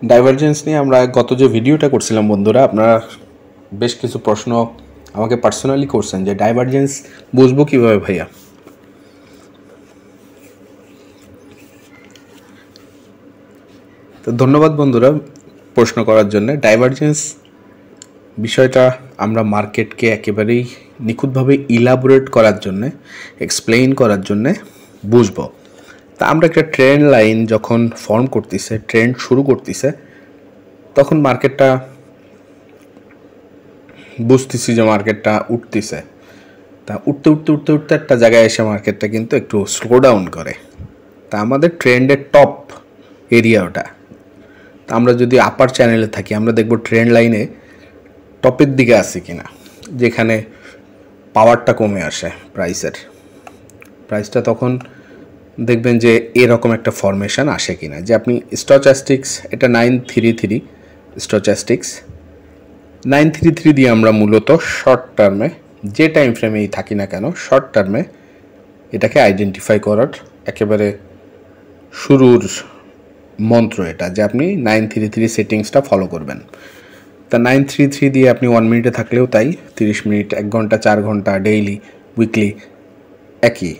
Divergence নিয়ে আমরা গত যে ভিডিওটা করছিলাম বন্ধুরা, আপনারা বেশ কিছু প্রশ্ন আমাকে পার্সোনালি করছেন যে ডাইভারজেন্স বুঝবো কীভাবে ভাইয়া। তো ধন্যবাদ বন্ধুরা প্রশ্ন করার জন্য। ডাইভারজেন্স বিষয়টা আমরা মার্কেটকে একেবারেই নিখুঁতভাবে ইলাবোরেট করার জন্যে, এক্সপ্লেইন করার জন্যে বুঝবো। তা আমরা একটা ট্রেন্ড লাইন যখন ফর্ম করতেছে, ট্রেন্ড শুরু করতেছে, তখন মার্কেটটা বুঝতেছি যে মার্কেটটা উঠতেছে। তা উঠতে উঠতে উঠতে উঠতে একটা জায়গায় এসে মার্কেটটা কিন্তু একটু স্লো ডাউন করে। তা আমাদের ট্রেন্ডের টপ এরিয়া ওটা। তা আমরা যদি আপার চ্যানেলে থাকি, আমরা দেখব ট্রেন্ড লাইনে টপের দিকে আছে কিনা, যেখানে পাওয়ারটা কমে আসে প্রাইসটা তখন দেখবেন যে এরকম একটা ফরমেশন আসে কিনা, যে আপনি স্টচাস্টিক্স, এটা 933 স্টচাস্টিক্স 933 দিয়ে আমরা মূলত শর্ট টার্মে যে টাইম ফ্রেমেই থাকি না কেন, শর্ট টার্মে এটাকে আইডেন্টিফাই করার একেবারে শুরুর মন্ত্র এটা, যে আপনি 933 সেটিংসটা ফলো করবেন। তা 933 দিয়ে আপনি 1 মিনিটে থাকলেও তাই, 30 মিনিট, 1 ঘন্টা, 4 ঘন্টা, ডেইলি, উইকলি একই।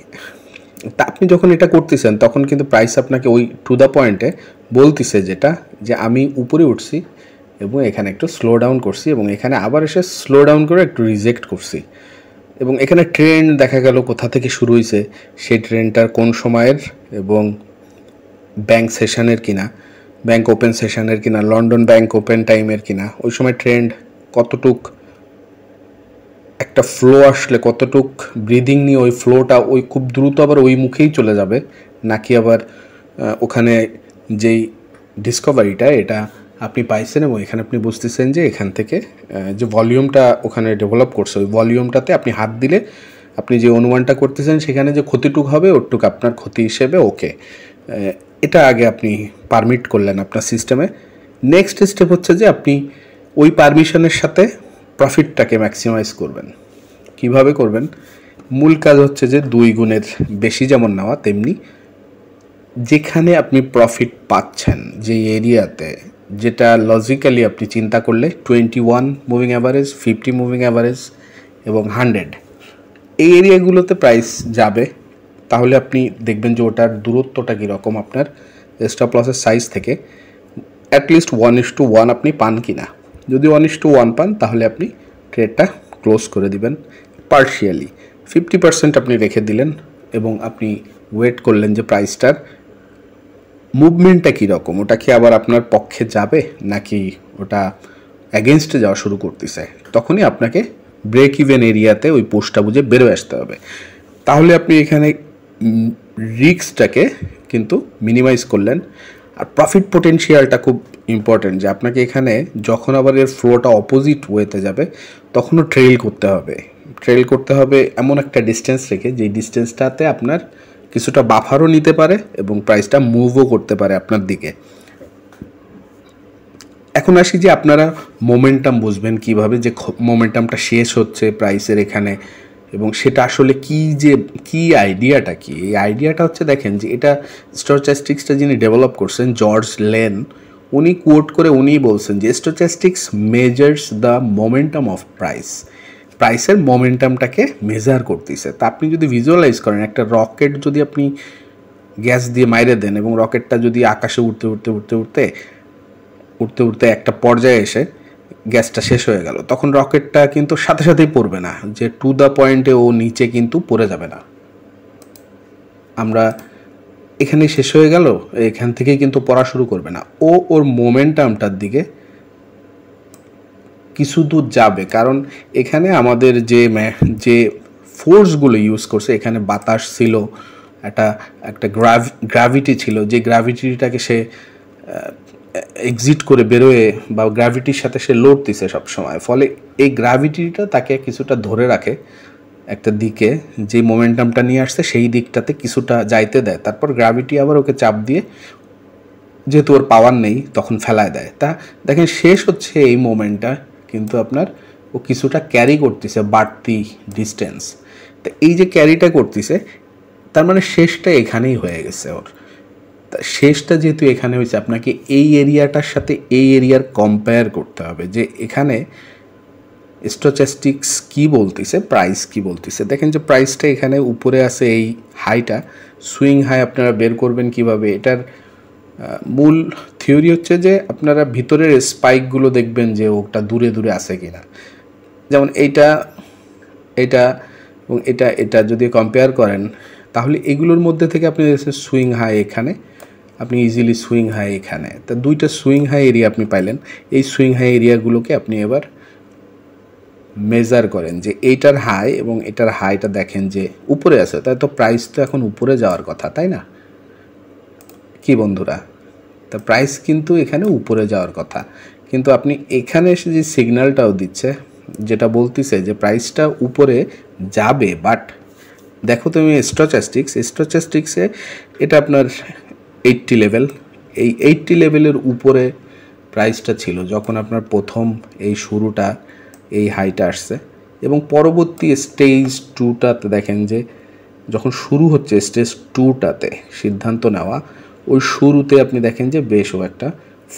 তা আপনি যখন এটা করতেছেন তখন কিন্তু প্রাইস আপনাকে ওই টু দ্য পয়েন্টে বলতেছে যেটা, যে আমি উপরে উঠছি এবং এখানে একটু স্লো ডাউন করছি এবং এখানে আবার এসে স্লো ডাউন করে একটু রিজেক্ট করছি, এবং এখানে ট্রেন্ড দেখা গেল কোথা থেকে শুরু হয়েছে, সেই ট্রেন্ডটার কোন সময়ের, এবং ব্যাংক সেশনের কিনা, ব্যাংক ওপেন সেশনের কিনা, লন্ডন ব্যাংক ওপেন টাইমের কিনা, ওই সময় ট্রেন্ড কতটুক, একটা ফ্লো আসলে কতটুক ব্রিদিং নিয়ে ওই ফ্লোটা ওই খুব দ্রুত আবার ওই মুখেই চলে যাবে, নাকি আবার ওখানে যেই ডিসকভারিটা এটা আপনি পাইছেন এবং এখানে আপনি বুঝতেছেন যে এখান থেকে যে ভলিউমটা ওখানে ডেভেলপ করছে, ওই ভলিউমটাতে আপনি হাত দিলে আপনি যে অনুমানটা করতেছেন সেখানে যে ক্ষতিটুক হবে ওটুক আপনার ক্ষতি হিসেবে ওকে, এটা আগে আপনি পারমিট করলেন আপনার সিস্টেমে। নেক্সট স্টেপ হচ্ছে যে আপনি ওই পারমিশনের সাথে প্রফিটটাকে ম্যাক্সিমাইজ করবেন। কিভাবে করবেন? মূল কাজ হচ্ছে যে 2 গুণের বেশি যেমন নেওয়া, তেমনি যেখানে আপনি প্রফিট পাচ্ছেন যে এরিয়াতে, যেটা লজিক্যালি আপনি চিন্তা করলে 21 মুভিং অ্যাভারেজ, 50 মুভিং অ্যাভারেজ এবং 100, এই এরিয়াগুলোতে প্রাইস যাবে, তাহলে আপনি দেখবেন যে ওটার দূরত্বটা কীরকম আপনার স্টপ লসের সাইজ থেকে, অ্যাটলিস্ট 1:1 আপনি পান কি না। যদি 1:1 পান তাহলে আপনি ট্রেডটা ক্লোজ করে দিবেন পার্শিয়ালি, 50% আপনি রেখে দিলেন এবং আপনি ওয়েট করলেন যে প্রাইসটার মুভমেন্টটা কীরকম, ওটা কি আবার আপনার পক্ষে যাবে নাকি ওটা অ্যাগেনস্টে যাওয়া শুরু করতেছে, তখনই আপনাকে ব্রেক ইভেন এরিয়াতে ওই পোস্টটা বুঝে বেরোয় আসতে হবে। তাহলে আপনি এখানে রিস্কটাকে কিন্তু মিনিমাইজ করলেন। আর প্রফিট পোটেনশিয়ালটা খুব ইম্পর্টেন্ট, যে আপনাকে এখানে যখন আবার এর ফ্লোটা অপোজিট ওয়েতে যাবে তখনও ট্রেল করতে হবে এমন একটা ডিস্টেন্স রেখে, যেই ডিস্টেন্সটাতে আপনার কিছুটা বাফারও নিতে পারে এবং প্রাইসটা মুভও করতে পারে আপনার দিকে। এখন আসি যে আপনারা মোমেন্টাম বুঝবেন কিভাবে, যে মোমেন্টামটা শেষ হচ্ছে প্রাইসের এখানে, এবং সেটা আসলে কি আইডিয়াটা কি। এই আইডিয়াটা হচ্ছে, দেখেন যে এটা স্টোচাস্টিক্সটা যিনি ডেভেলপ করছেন জর্জ লেন, উনি কোট করে উনিই বলছেন যে স্টোচাস্টিক্স মেজার্স দ্য মোমেন্টাম অফ প্রাইসের মোমেন্টামটাকে মেজার করতেছে। তা আপনি যদি ভিজুয়ালাইজ করেন, একটা রকেট যদি আপনি গ্যাস দিয়ে মাইরে দেন এবং রকেটটা যদি আকাশে উঠতে একটা পর্যায়ে এসে গ্যাসটা শেষ হয়ে গেল, তখন রকেটটা কিন্তু সাথে সাথেই পড়বে না, যে টু দ্য পয়েন্টে ও নিচে কিন্তু পড়ে যাবে না। আমরা এখানে শেষ হয়ে গেল, এখান থেকেই কিন্তু পড়া শুরু করবে না, ওর মোমেন্টামটার দিকে কিছু দূর যাবে, কারণ এখানে আমাদের যে ফোর্সগুলো ইউজ করছে, এখানে বাতাস ছিল, একটা গ্র্যাভিটি ছিল, যে গ্র্যাভিটিটাকে সে এক্সিট করে বেরোয়, বা গ্র্যাভিটির সাথে সে লড়তেছে সবসময়, ফলে এই গ্র্যাভিটিটা তাকে কিছুটা ধরে রাখে একটা দিকে, যে মোমেন্টামটা নিয়ে আসছে সেই দিকটাতে কিছুটা যাইতে দেয়, তারপর গ্র্যাভিটি আবার ওকে চাপ দিয়ে, যেহেতু ওর পাওয়ার নেই, তখন ফেলায় দেয়। তা দেখেন শেষ হচ্ছে এই মোমেন্টটা, কিন্তু আপনার ও কিছুটা ক্যারি করতেছে বাড়তি ডিস্টেন্স। তো এই যে ক্যারিটা করতেছে, তার মানে শেষটা এখানেই হয়ে গেছে ওর। শেষটা যেহেতু এখানে হয়েছে, আপনাকে এই এরিয়াটার সাথে এই এরিয়ার কম্পেয়ার করতে হবে যে এখানে স্টোচাস্টিক্স কি বলতেছে, প্রাইস কি বলতেছে। দেখেন যে প্রাইসটা এখানে উপরে আছে, এই হাইটা সুইং হাই আপনারা বের করবেন কিভাবে। এটার মূল থিওরি হচ্ছে যে আপনারা ভিতরের স্পাইকগুলো দেখবেন যে ওটা দূরে দূরে আছে কিনা। যেমন এইটা এবং এটা যদি কম্পেয়ার করেন, তাহলে এগুলোর মধ্যে থেকে আপনি সুইং হাই এখানে, আপনি ইজিলি সুইং হাই এখানে, তা দুইটা সুইং হাই এরিয়া আপনি পাইলেন। এই সুইং হাই এরিয়াগুলোকে আপনি এবার মেজার করেন যে এইটার হাই এবং এটার হাইটা দেখেন যে উপরে আছে, তাই তো প্রাইস তো এখন উপরে যাওয়ার কথা, তাই না কি বন্ধুরা? তা প্রাইস কিন্তু এখানে উপরে যাওয়ার কথা, কিন্তু আপনি এখানে এসে যে সিগন্যালটাও দিচ্ছে যেটা বলতেছে যে প্রাইসটা উপরে যাবে, বাট দেখো তুমি স্টোচাস্টিক্সে এটা আপনার 80 লেভেল, এই 80 লেভেলের উপরে প্রাইসটা ছিল যখন আপনার প্রথম এই শুরুটা এই হাইটা আসছে, এবং পরবর্তী স্টেজ 2টাতে দেখেন যে যখন শুরু হচ্ছে স্টেজ 2টাতে সিদ্ধান্ত নেওয়া, ওই শুরুতে আপনি দেখেন যে বেশও একটা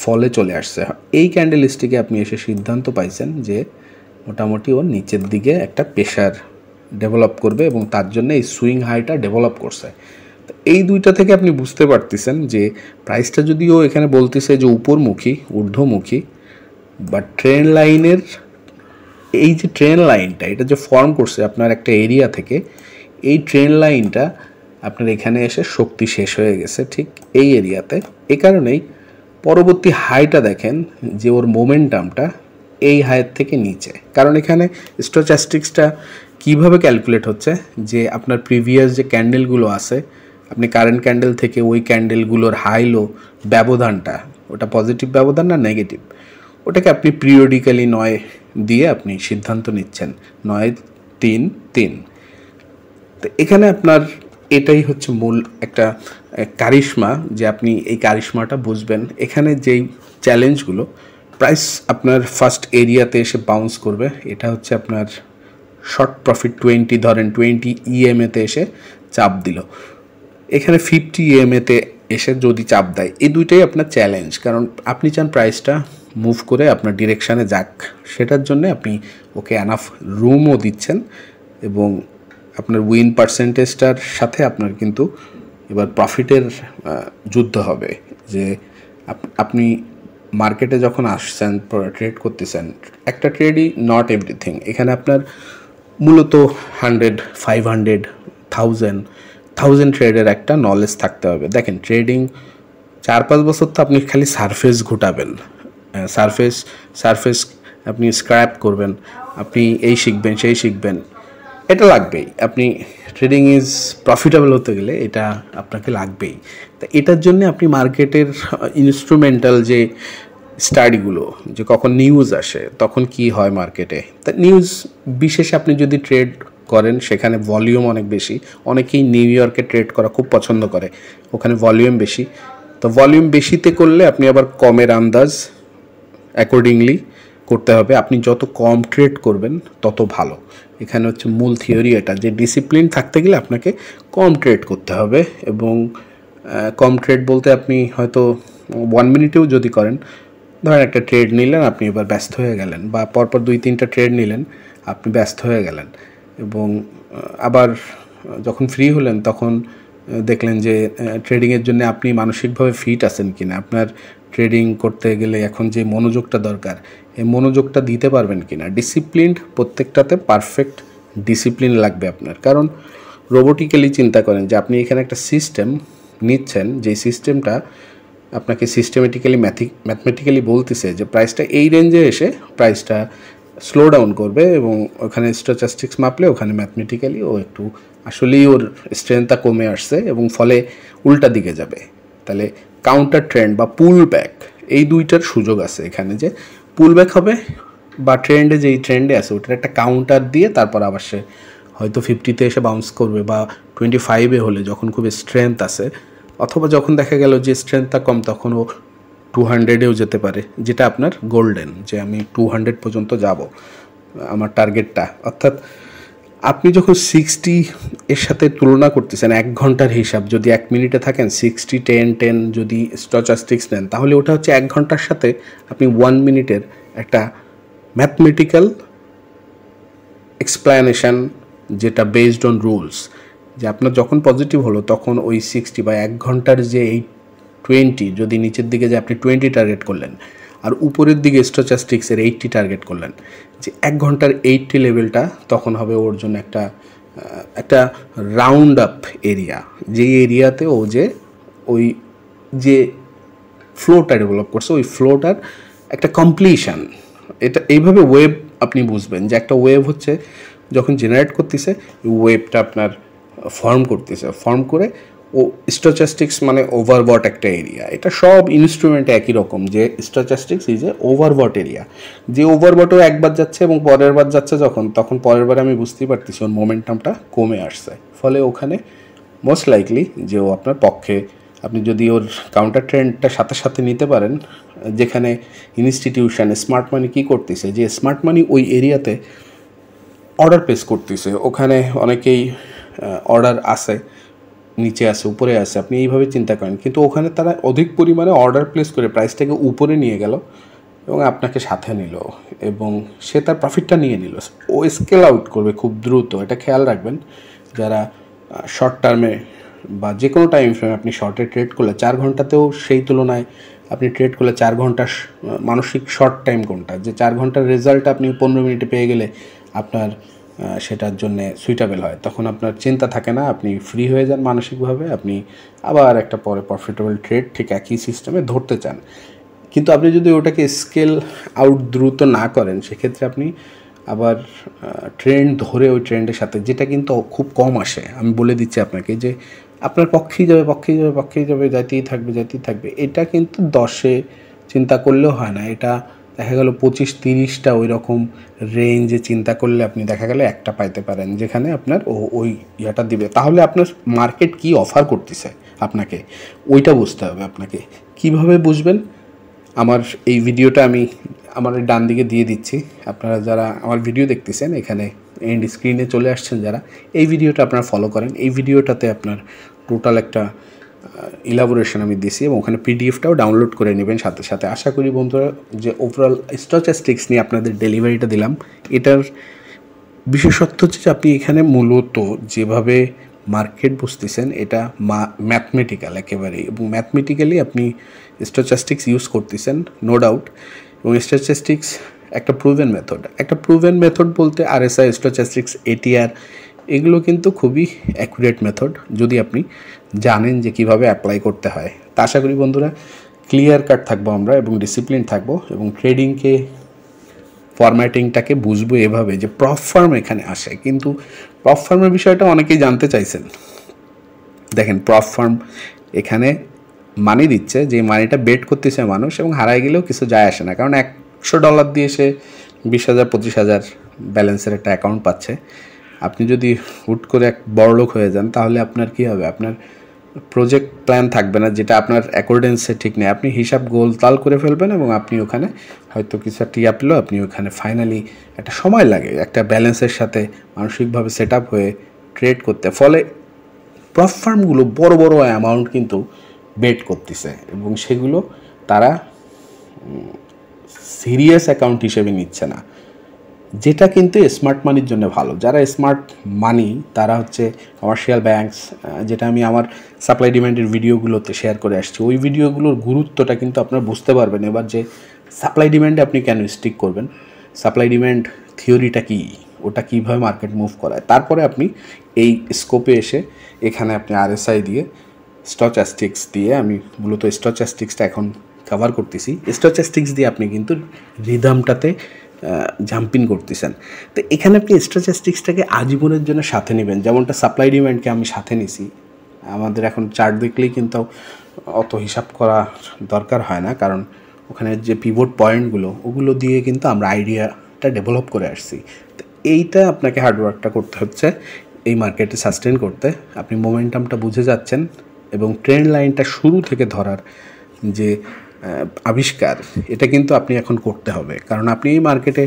ফলে চলে আসছে। এই ক্যান্ডেল স্টিকে আপনি এসে সিদ্ধান্ত পাইছেন যে মোটামুটি ওর নিচের দিকে একটা প্রেশার ডেভেলপ করবে এবং তার জন্য এই সুইং হাইটা ডেভেলপ করছে। এই দুইটা থেকে আপনি বুঝতে পারতেছেন যে প্রাইসটা যদিও এখানে বলতেছে যে উপরমুখী ঊর্ধ্বমুখী, বাট ট্রেন্ড লাইনের এই যে ট্রেন্ড লাইনটা এটা যে ফর্ম করছে আপনার একটা এরিয়া থেকে, এই ট্রেন্ড লাইনটা আপনার এখানে এসে শক্তি শেষ হয়ে গেছে ঠিক এই এরিয়াতে। এ কারণেই পরবর্তী হাইটা দেখেন যে ওর মোমেন্টামটা এই হাইয়ের থেকে নিচে, কারণ এখানে স্টোচাস্টিক্সটা কীভাবে ক্যালকুলেট হচ্ছে যে আপনার প্রিভিয়াস যে ক্যান্ডেলগুলো আছে, আপনি কারেন্ট ক্যান্ডেল থেকে ওই ক্যান্ডেলগুলোর হাই লো ব্যবধানটা, ওটা পজিটিভ ব্যবধান না নেগেটিভ, ওটাকে আপনি পিরিয়ডিক্যালি 9 দিয়ে আপনি সিদ্ধান্ত নিচ্ছেন 9 3 3। তো এখানে আপনার এটাই হচ্ছে মূল একটা কারিশমা, যে আপনি এই কারিশমাটা বুঝবেন। এখানে যেই চ্যালেঞ্জগুলো, প্রাইস আপনার ফার্স্ট এরিয়াতে এসে বাউন্স করবে, এটা হচ্ছে আপনার শর্ট প্রফিট 20 ধরেন 20 ইএমএতে এসে চাপ দিল, এখানে 50 ইএমএতে এসে যদি চাপ দেয়, এই দুইটাই আপনার চ্যালেঞ্জ। কারণ আপনি চান প্রাইসটা মুভ করে আপনার ডিরেকশানে যাক, সেটার জন্য আপনি ওকে এনাফ রুমও দিচ্ছেন, এবং আপনার উইন পার্সেন্টেজটার সাথে আপনার কিন্তু এবার প্রফিটের যুদ্ধ হবে। যে আপনি মার্কেটে যখন আসছেন ট্রেড করতেছেন, একটা ট্রেডই নট এভরিথিং, এখানে আপনার মূলত 100 500 1000 ট্রেডের একটা নলেজ থাকতে হবে। দেখেন ট্রেডিং 4-5 বছর তো আপনি খালি সারফেস ঘুটাবেন, সারফেস আপনি স্ক্র্যাপ করবেন, আপনি এই শিখবেন সেই শিখবেন, এটা লাগবেই। আপনি ট্রেডিং ইজ প্রফিটেবল হতে গেলে এটা আপনাকে লাগবেই। তা এটার জন্য আপনি মার্কেটের ইনস্ট্রুমেন্টাল যে স্টাডিগুলো, যে কখন নিউজ আসে তখন কি হয় মার্কেটে, তা নিউজ বিশেষে আপনি যদি ট্রেড করেন সেখানে ভলিউম অনেক বেশি, অনেকেই নিউ ইয়র্কে ট্রেড করা খুব পছন্দ করে, ওখানে ভলিউম বেশি। তো ভলিউম বেশিতে করলে আপনি আবার কমের আন্দাজ অ্যাকর্ডিংলি করতে হবে, আপনি যত কম ট্রেড করবেন তত ভালো। এখানে হচ্ছে মূল থিওরি এটা, যে ডিসিপ্লিন থাকতে গেলে আপনাকে কম ট্রেড করতে হবে, এবং কম ট্রেড বলতে আপনি হয়তো 1 মিনিটেও যদি করেন, ধরেন একটা ট্রেড নিলেন আপনি এবার ব্যস্ত হয়ে গেলেন, বা পরপর 2-3টা ট্রেড নিলেন আপনি ব্যস্ত হয়ে গেলেন, এবং আবার যখন ফ্রি হলেন তখন দেখলেন যে ট্রেডিংয়ের জন্য আপনি মানসিকভাবে ফিট আছেন কিনা, আপনার ট্রেডিং করতে গেলে এখন যে মনোযোগটা দরকার এই মনোযোগটা দিতে পারবেন কিনা। ডিসিপ্লিন প্রত্যেকটাতে পারফেক্ট ডিসিপ্লিন লাগবে আপনার, কারণ রোবোটিক্যালি চিন্তা করেন যে আপনি এখানে একটা সিস্টেম নিচ্ছেন, যে সিস্টেমটা আপনাকে সিস্টেমেটিক্যালি ম্যাথমেটিক্যালি বলতেছে যে প্রাইসটা এই রেঞ্জে এসে প্রাইসটা স্লো ডাউন করবে, এবং ওখানে স্টোচাস্টিক্স মাপলে ওখানে ম্যাথমেটিক্যালি ও একটু আসলেই ওর স্ট্রেংথটা কমে আসছে এবং ফলে উল্টা দিকে যাবে। তাহলে কাউন্টার ট্রেন্ড বা পুল ব্যাক, এই দুইটার সুযোগ আছে এখানে, যে পুল ব্যাক হবে বা ট্রেন্ডে যেই ট্রেন্ডে আছে ওটার একটা কাউন্টার দিয়ে তারপর আবার সে হয়তো 50-তে এসে বাউন্স করবে, বা 25-এ হলে যখন খুব স্ট্রেংথ আছে, অথবা যখন দেখা গেল যে স্ট্রেংথটা কম তখন ও 200-এও যেতে পারে, যেটা আপনার গোল্ডেন, যে আমি 200 পর্যন্ত যাব আমার টার্গেটটা। অর্থাৎ আপনি যখন 60 এর সাথে তুলনা করতেছেন 1 ঘন্টার হিসাব, যদি 1 মিনিটে থাকেন 60 10 10 যদি স্টচাস্টিক্স নেন, তাহলে ওটা হচ্ছে 1 ঘন্টার সাথে আপনি 1 মিনিটের একটা ম্যাথমেটিক্যাল এক্সপ্লানেশন, যেটা বেসড অন রুলস, যে আপনার যখন পজিটিভ হলো তখন ওই 60 বা 1 ঘন্টার যে এই 20, যদি নিচের দিকে যে আপনি 20 টার্গেট করলেন আর উপরের দিকে স্টোচাস্টিক্সের 80 টার্গেট করলেন, যে 1 ঘন্টার 80 লেভেলটা তখন হবে ওর জন্য একটা রাউন্ড আপ এরিয়া, যেই এরিয়াতে ও ওই যে ফ্লোটা ডেভেলপ করছে ওই ফ্লোটার একটা কমপ্লিশন। এটা এইভাবে ওয়েভ আপনি বুঝবেন যে একটা ওয়েভ হচ্ছে যখন জেনারেট করতেছে, ওয়েভটা আপনার ফর্ম করে ও স্টোচাস্টিক্স মানে ওভারবট একটা এরিয়া। এটা সব ইনস্ট্রুমেন্টে একই রকম, যে স্টোচাস্টিক্স ইজ এ ওভারবট এরিয়া, যে ওভারবটও একবার যাচ্ছে এবং পরের বার যাচ্ছে তখন পরের বার আমি বুঝতেই পারতেছি ওর মোমেন্টামটা কমে আসছে, ফলে ওখানে মোস্ট লাইকলি যে ও আপনার পক্ষে, আপনি যদি ওর কাউন্টার ট্রেন্ডটা সাথে সাথে নিতে পারেন, যেখানে ইনস্টিটিউশন স্মার্ট মানি কী করতেছে, যে স্মার্ট মানি ওই এরিয়াতে অর্ডার প্লেস করতেছে, ওখানে অনেকেই অর্ডার আসে, নিচে আসে, উপরে আসে, আপনি এইভাবে চিন্তা করেন, কিন্তু ওখানে তারা অধিক পরিমাণে অর্ডার প্লেস করে প্রাইসটাকে উপরে নিয়ে গেল এবং আপনাকে সাথে নিল এবং সে তার প্রফিটটা নিয়ে নিল। ও স্কেল আউট করবে খুব দ্রুত, এটা খেয়াল রাখবেন। যারা শর্ট টার্মে বা যে কোনো টাইম ফ্রেমে আপনি শর্টে ট্রেড করলে 4 ঘন্টাতেও সেই তুলনায় আপনি ট্রেড করলে 4 ঘন্টা মানসিক শর্ট টাইম কোনটা, যে 4 ঘন্টার রেজাল্ট আপনি 15 মিনিটে পেয়ে গেলে আপনার সেটার জন্যে সুইটেবল হয়, তখন আপনার চিন্তা থাকে না, আপনি ফ্রি হয়ে যান মানসিকভাবে, আপনি আবার একটা পরে প্রফিটেবল ট্রেড ঠিক একই সিস্টেমে ধরতে চান। কিন্তু আপনি যদি ওটাকে স্কেল আউট দ্রুত না করেন, সেক্ষেত্রে আপনি আবার ট্রেন্ড ধরে ওই ট্রেন্ডের সাথে, যেটা কিন্তু খুব কম আসে, আমি বলে দিচ্ছি আপনাকে, যে আপনার পক্ষেই যাবে, যাইতেই থাকবে, এটা কিন্তু 10-এ চিন্তা করলেও হয় না, এটা দেখা গেল 25-30টা ওই রকম রেঞ্জে চিন্তা করলে আপনি দেখা গেল একটা পাইতে পারেন, যেখানে আপনার ওই ইয়াটা দিবে। তাহলে আপনার মার্কেট কি অফার করতেছে আপনাকে, ওইটা বুঝতে হবে আপনাকে। কিভাবে বুঝবেন? আমার এই ভিডিওটা আমি আমার ডান দিকে দিয়ে দিচ্ছি, আপনারা যারা আমার ভিডিও দেখতেছেন এখানে এন্ড স্ক্রিনে চলে আসছেন যারা, এই ভিডিওটা আপনারা ফলো করেন। এই ভিডিওটাতে আপনার টোটাল একটা ইলাবোরেশন আমি দিয়েছি এবং ওখানে পিডিএফটাও ডাউনলোড করে নেবেন সাথে সাথে। আশা করি বন্ধুরা যে ওভারঅল স্টচাস্টিক্স নিয়ে আপনাদের ডেলিভারিটা দিলাম। এটার বিশেষত্ব হচ্ছে যে আপনি এখানে মূলত যেভাবে মার্কেট বুঝতেছেন এটা ম্যাথমেটিক্যাল একেবারেই, এবং ম্যাথমেটিক্যালি আপনি স্টচাস্টিক্স ইউজ করতেছেন নো ডাউট। এবং স্টচাস্টিক্স একটা প্রুভেন মেথড বলতে আরএসআই, স্টচাস্টিক্স, এটিআর, এগুলো কিন্তু খুবই অ্যাকুরেট মেথড যদি আপনি জানেন যে কিভাবে অ্যাপ্লাই করতে হয়। তা আশা করি বন্ধুরা ক্লিয়ার কাট থাকবো আমরা এবং ডিসিপ্লিন থাকবো এবং ট্রেডিংকে ফরম্যাটিংটাকে বুঝবো এভাবে যে প্রপ ফার্ম এখানে আসে। কিন্তু প্রপ ফার্মের বিষয়টা অনেকেই জানতে চাইছেন। দেখেন, প্রপ ফার্ম এখানে মানি দিচ্ছে, যে মানিটা বেট করতেছে মানুষ, এবং হারাই গেলেও কিছু যায় আসে না, কারণ $100 দিয়ে সে 20,000 25,000 ব্যালেন্সের একটা অ্যাকাউন্ট পাচ্ছে। আপনি যদি হুট করে এক বড়লোক হয়ে যান, তাহলে আপনার কী হবে? আপনার প্রজেক্ট প্ল্যান থাকবে না, যেটা আপনার অ্যাকর্ডেন্সে ঠিক নেই। আপনি হিসাব গোলতাল করে ফেলবেন এবং আপনি ওখানে হয়তো কিছু একটা টিয়া পেলেও আপনি ওখানে ফাইনালি একটা সময় লাগে একটা ব্যালেন্সের সাথে মানসিকভাবে সেট আপ হয়ে ট্রেড করতে। ফলে প্রপ ফার্মগুলো বড় বড় অ্যামাউন্ট কিন্তু বেট করতেছে এবং সেগুলো তারা সিরিয়াস অ্যাকাউন্ট হিসেবে নিচ্ছে না, যেটা কিন্তু স্মার্ট মানির জন্য ভালো। যারা স্মার্ট মানি তারা হচ্ছে কমার্শিয়াল ব্যাঙ্কস, যেটা আমি আমার সাপ্লাই ডিমান্ডের ভিডিওগুলোতে শেয়ার করে আসছি। ওই ভিডিওগুলোর গুরুত্বটা কিন্তু আপনারা বুঝতে পারবেন এবার, যে সাপ্লাই ডিমান্ডে আপনি কেন স্টিক করবেন, সাপ্লাই ডিমান্ড থিওরিটা কী, ওটা কীভাবে মার্কেট মুভ করায়। তারপরে আপনি এই স্কোপে এসে এখানে আপনি আরএসআই দিয়ে, স্টচাস্টিক্স দিয়ে, আমি মূলত স্টচাস্টিক্সটা এখন কভার করতেছি, স্টচাস্টিক্স দিয়ে আপনি কিন্তু রিদমটাতে জাম্পিং করতেছেন। তো এখানে আপনি স্টচাস্টিক্সটাকে আজীবনের জন্য সাথে নেবেন, যেমনটা সাপ্লাই ডিমান্ডকে আমি সাথে নিছি। আমাদের এখন চার্ট দেখলেই কিন্তু অত হিসাব করা দরকার হয় না, কারণ ওখানে যে পিভট পয়েন্টগুলো ওগুলো দিয়ে কিন্তু আমরা আইডিয়াটা ডেভেলপ করে আসছি। তো এইটা আপনাকে হার্ডওয়ার্কটা করতে হচ্ছে এই মার্কেটে সাস্টেন করতে। আপনি মোমেন্টামটা বুঝে যাচ্ছেন এবং ট্রেন্ড লাইনটা শুরু থেকে ধরার যে আবিষ্কার, এটা কিন্তু আপনি এখন করতে হবে। কারণ আপনি এই মার্কেটে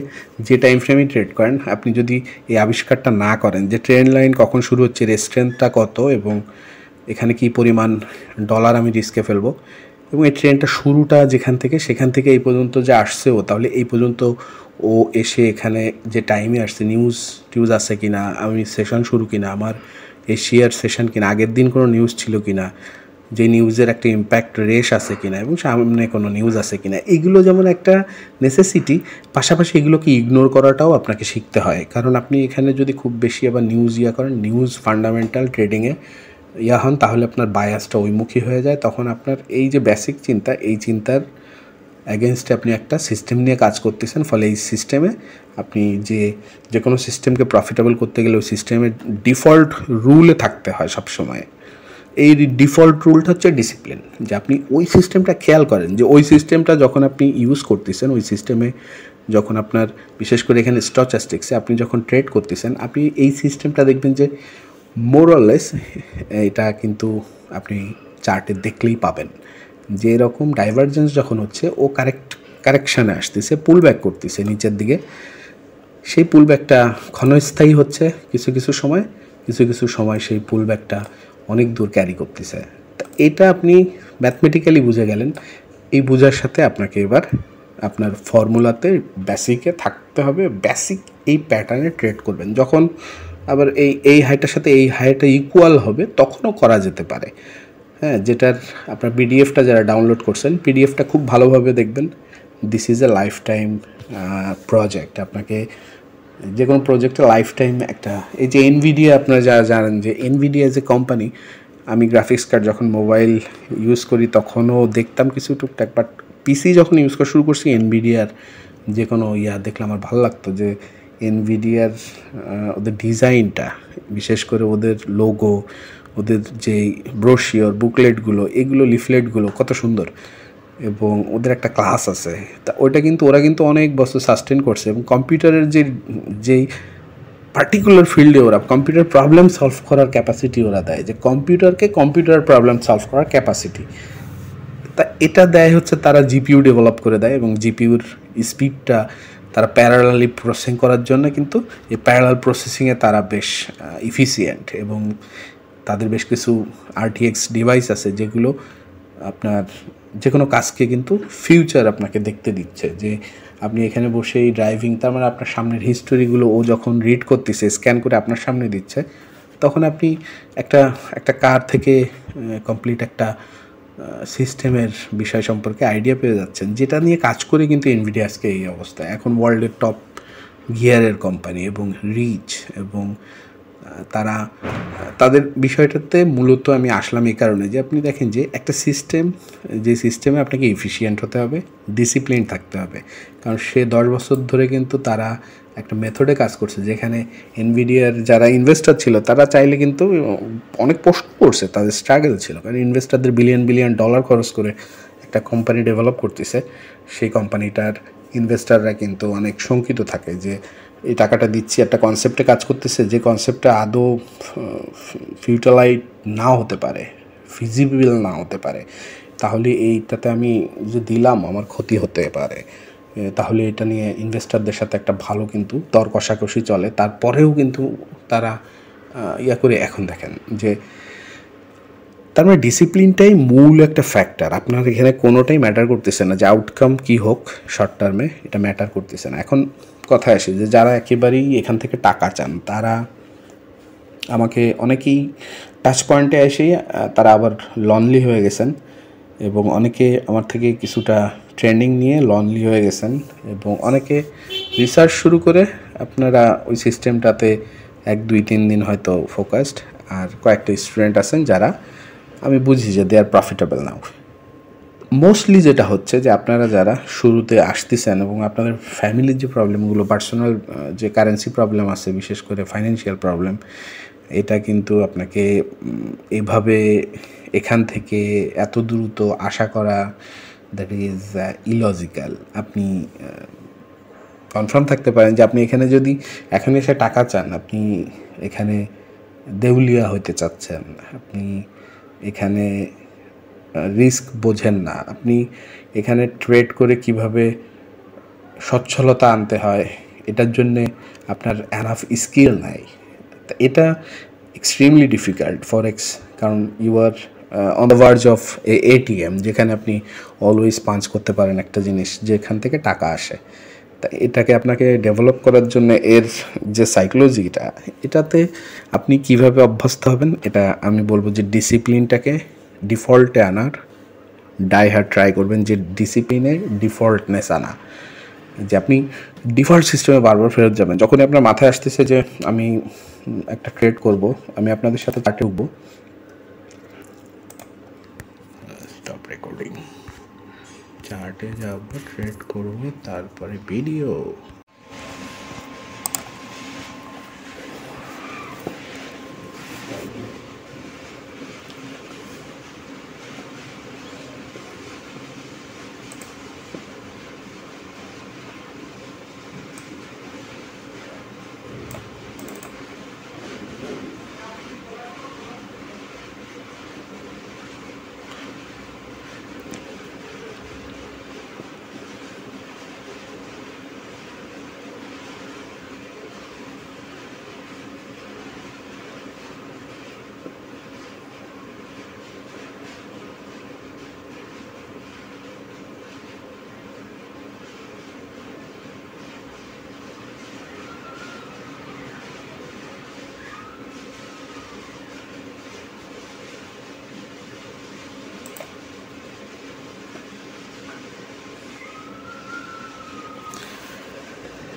যে টাইম ফ্রেমে ট্রেড করেন, আপনি যদি এই আবিষ্কারটা না করেন যে ট্রেন্ড লাইন কখন শুরু হচ্ছে, রেস্ট্রেন্থটা কত, এবং এখানে কি পরিমাণ ডলার আমি রিস্কে ফেলবো, এবং এই ট্রেনটা শুরুটা যেখান থেকে সেখান থেকে এই পর্যন্ত যে আসছে ও, তাহলে এই পর্যন্ত ও এসে এখানে যে টাইমে আসছে টিউজ আছে কি না, আমি সেশন শুরু কিনা, আমার এই শেয়ার সেশন কিনা, আগের দিন কোনো নিউজ ছিল কি না, যে নিউজের একটা ইম্প্যাক্ট রেশ আছে কিনা, এবং সামনে কোনো নিউজ আছে কিনা, এগুলো যেমন একটা নেসেসিটি, পাশাপাশি এগুলোকে ইগনোর করাটাও আপনাকে শিখতে হয়। কারণ আপনি এখানে যদি খুব বেশি আবার নিউজ করেন, নিউজ ফান্ডামেন্টাল ট্রেডিংয়ে হন, তাহলে আপনার বায়াসটা ওইমুখী হয়ে যায়। তখন আপনার এই যে বেসিক চিন্তা, এই চিন্তার অ্যাগেনস্টে আপনি একটা সিস্টেম নিয়ে কাজ করতেছেন, ফলে এই সিস্টেমে আপনি যে কোনো সিস্টেমকে প্রফিটেবল করতে গেলে ওই সিস্টেমের ডিফল্ট রুলে থাকতে হয় সবসময়। এই ডিফল্ট রুলটা হচ্ছে ডিসিপ্লিন, যে আপনি ওই সিস্টেমটা খেয়াল করেন, যে ওই সিস্টেমটা যখন আপনি ইউজ করতেছেন, ওই সিস্টেমে যখন আপনার, বিশেষ করে এখানে স্টচাস্টিক্সে আপনি যখন ট্রেড করতেছেন, আপনি এই সিস্টেমটা দেখবেন যে মোরলেস এটা কিন্তু আপনি চার্টে দেখলেই পাবেন যে এরকম ডাইভারজেন্স যখন হচ্ছে, ও কারেকশানে আসতেছে, পুল ব্যাক করতেছে নিচের দিকে। সেই পুল ব্যাকটা ক্ষণস্থায়ী হচ্ছে কিছু সময় সেই পুল ব্যাকটা অনেক দূর ক্যারি করতেছে। এটা আপনি ম্যাথমেটিক্যালি বুঝে গেলেন। এই বোঝার সাথে আপনাকে এবার আপনার ফর্মুলাতে বেসিকে থাকতে হবে, বেসিক এই প্যাটার্নে ট্রেড করবেন। যখন আবার এই হাইটার সাথে এই হাইটা ইকুয়াল হবে, তখনও করা যেতে পারে। হ্যাঁ, যেটার আপনার পিডিএফটা যারা ডাউনলোড করছেন, পিডিএফটা খুব ভালোভাবে দেখবেন। This is a life time project. আপনাকে যে কোনো প্রজেক্টে লাইফ টাইম একটা, এই যে এনভিডিয়া, আপনারা যারা জানেন যে এনভিডিয়া যে কোম্পানি, আমি গ্রাফিক্স কার্ড যখন মোবাইল ইউজ করি তখনও দেখতাম কিছু টুকটাক, বাট পিসি যখন ইউজ করা শুরু করছি, এনভিডিয়ার যে কোনো দেখলে আমার ভালো লাগতো, যে এনভিডিয়ার ওদের ডিজাইনটা, বিশেষ করে ওদের লোগো, ওদের যেই ব্রোশিওর বুকলেটগুলো, এগুলো লিফলেটগুলো কত সুন্দর, এবং ওদের একটা ক্লাস আছে। তা ওরা কিন্তু অনেক বছর সাস্টেন করছে, এবং কম্পিউটারের যেই পার্টিকুলার ফিল্ডে ওরা কম্পিউটার প্রবলেম সলভ করার ক্যাপাসিটি ওরা দেয়, যে কম্পিউটার প্রবলেম সলভ করার ক্যাপাসিটি, তা এটা দেয় হচ্ছে তারা জিপিইউ ডেভেলপ করে দেয়, এবং জিপিইউর স্পিডটা তারা প্যারালালি প্রসেসিং করার জন্য, কিন্তু এই প্যারালাল প্রসেসিংয়ে তারা বেশ ইফিসিয়েন্ট, এবং তাদের বেশ কিছু আরটিএক্স ডিভাইস আছে যেগুলো আপনার যে কোনো কাজকে কিন্তু ফিউচার আপনাকে দেখতে দিচ্ছে, যে আপনি এখানে বসেই ড্রাইভিং, তার মানে আপনার সামনের হিস্টোরিগুলো ও যখন রিড করতেছে, স্ক্যান করে আপনার সামনে দিচ্ছে, তখন আপনি একটা কার থেকে কমপ্লিট একটা সিস্টেমের বিষয় সম্পর্কে আইডিয়া পেয়ে যাচ্ছেন, যেটা নিয়ে কাজ করে কিন্তু এনভিডিয়া আজকে এই অবস্থায়। এখন ওয়ার্ল্ডের টপ গিয়ারের কোম্পানি এবং রিচ, এবং তাদের বিষয়টাতে মূলত আমি আসলাম এই কারণে, যে আপনি দেখেন যে একটা যে সিস্টেমে আপনাকে এফিশিয়েন্ট হতে হবে, ডিসিপ্লিন থাকতে হবে। কারণ সে 10 বছর ধরে কিন্তু তারা একটা মেথডে কাজ করছে, যেখানে এনভিডিয়ার যারা ইনভেস্টর ছিল তারা চাইলে কিন্তু অনেক পোস্ট করছে, তাদের স্ট্রাগল ছিল, কারণ ইনভেস্টরদের বিলিয়ন ডলার খরচ করে একটা কোম্পানি ডেভেলপ করতেছে, সেই কোম্পানিটার ইনভেস্টররা কিন্তু অনেক শঙ্কিত থাকে যে এই টাকাটা দিচ্ছি একটা কনসেপ্টে কাজ করতেছে, যে কনসেপ্টটা আদৌ ফিউটিলাইজ নাও হতে পারে, ফিজিবল না হতে পারে, তাহলে এইটাতে আমি যে দিলাম আমার ক্ষতি হতে পারে। তাহলে এটা নিয়ে ইনভেস্টরদের সাথে একটা ভালো কিন্তু দর কষাকষি চলে, তারপরেও কিন্তু তারা করে। এখন দেখেন যে তার মানে ডিসিপ্লিনটাই মূল একটা ফ্যাক্টর। আপনার এখানে কোনোটাই ম্যাটার করতেছে না, যে আউটকাম কী হোক শর্ট টার্মে, এটা ম্যাটার করতেছে না। এখন কথায় আসে যে যারা একেবারেই এখান থেকে টাকা চান, তারা আমাকে অনেকেই টাচ পয়েন্টে এসেই তারা আবার লনলি হয়ে গেছেন, এবং অনেকে আমার থেকে কিছুটা ট্রেনিং নিয়ে লনলি হয়ে গেছেন, এবং অনেকে রিসার্চ শুরু করে আপনারা ওই সিস্টেমটাতে 1-2-3 দিন হয়তো ফোকাসড, আর কয়েকটা স্টুডেন্ট আছেন যারা আমি বুঝি যে দে আর প্রফিটেবল নাও। মোস্টলি যেটা হচ্ছে যে আপনারা যারা শুরুতে আসতেছেন, এবং আপনাদের ফ্যামিলির যে প্রবলেমগুলো, পার্সোনাল যে কারেন্সি প্রবলেম আছে, বিশেষ করে ফাইন্যান্সিয়াল প্রবলেম, এটা কিন্তু আপনাকে এভাবে এখান থেকে এত দ্রুত আশা করা, দ্যাট ইজ ইলজিক্যাল। আপনি কনফার্ম থাকতে পারেন যে আপনি এখানে যদি এখন এসে টাকা চান, আপনি এখানে দেউলিয়া হইতে চাচ্ছেন, আপনি এখানে রিস্ক বোঝেন না, আপনি এখানে ট্রেড করে কিভাবে সচ্ছলতা আনতে হয় এটার জন্যে আপনার এনাফ স্কিল নাই, এটা এক্সট্রিমলি ডিফিকাল্ট ফরেক্স, কারণ you are on the verge of ATM, যেখানে আপনি অলওয়েজ পাঞ্চ করতে পারেন একটা জিনিস যেখান থেকে টাকা আসে। তা এটাকে আপনাকে ডেভেলপ করার জন্য এর যে সাইকোলজিটা, এটাতে আপনি কিভাবে অভ্যস্ত হবেন, এটা আমি বলবো যে ডিসিপ্লিনটাকে ডিফল্টে আনার ডাইহার্ড ট্রাই করবেন, যে ডিসিপ্লিনের ডিফল্টনেস আনা, যে আপনি ডিফল্ট সিস্টেমে বারবার ফেরত যাবেন। যখনই আপনার মাথায় আসতেছে যে আমি একটা ট্রেড করব, আমি আপনাদের সাথে চার্টে উঠবো, স্টপ রেকর্ডিং, চার্টে যাব, ট্রেড করব, তারপরে ভিডিও।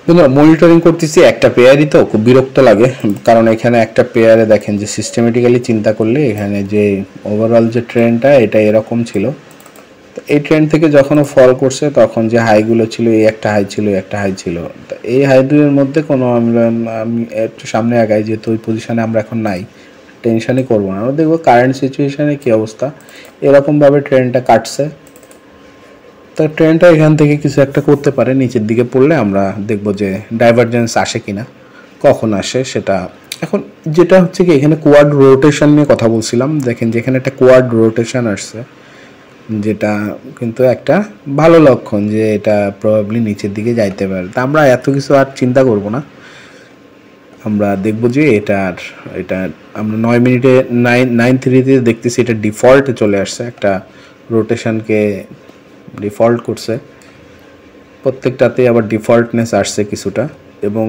বন্ধুরা, মনিটরিং করতেছি একটা পেয়ারই, তো খুব বিরক্ত লাগে, কারণ এখানে একটা পেয়ারে দেখেন যে সিস্টেমেটিক্যালি চিন্তা করলে এখানে যে ওভারঅল যে ট্রেন্ডটা এটা এরকম ছিল, তো এই ট্রেন্ড থেকে যখন ফল করছে তখন যে হাইগুলো ছিল, এই একটা হাই ছিল, একটা হাই ছিল, তো এই হাই দুইয়ের মধ্যে কোনো আমি একটু সামনে আগাই, যেহেতু ওই পজিশনে আমরা এখন নাই, টেনশনই করবো না। আমরা দেখবো কারেন্ট সিচুয়েশানে কী অবস্থা, এরকমভাবে ট্রেন্ডটা কাটছে, তো ট্রেনটা এখান থেকে কিছু একটা করতে পারে, নিচের দিকে পড়লে আমরা দেখব যে ডাইভারজেন্স আসে কিনা, কখন আসে সেটা। এখন যেটা হচ্ছে কি, এখানে কোয়াড রোটেশন নিয়ে কথা বলছিলাম, দেখেন যেখানে একটা কোয়াড রোটেশন আসছে, যেটা কিন্তু একটা ভালো লক্ষণ যে এটা প্রবাবলি নিচের দিকে যাইতে পারে। তা আমরা এত কিছু আর চিন্তা করব না, আমরা দেখব যে এটা আমরা 9 মিনিটে 9:03-তে দেখতেছি এটা ডিফল্টে চলে আসছে, একটা রোটেশনকে ডিফল্ট করছে, প্রত্যেকটাতে আবার ডিফল্টনেস আসছে কিছুটা, এবং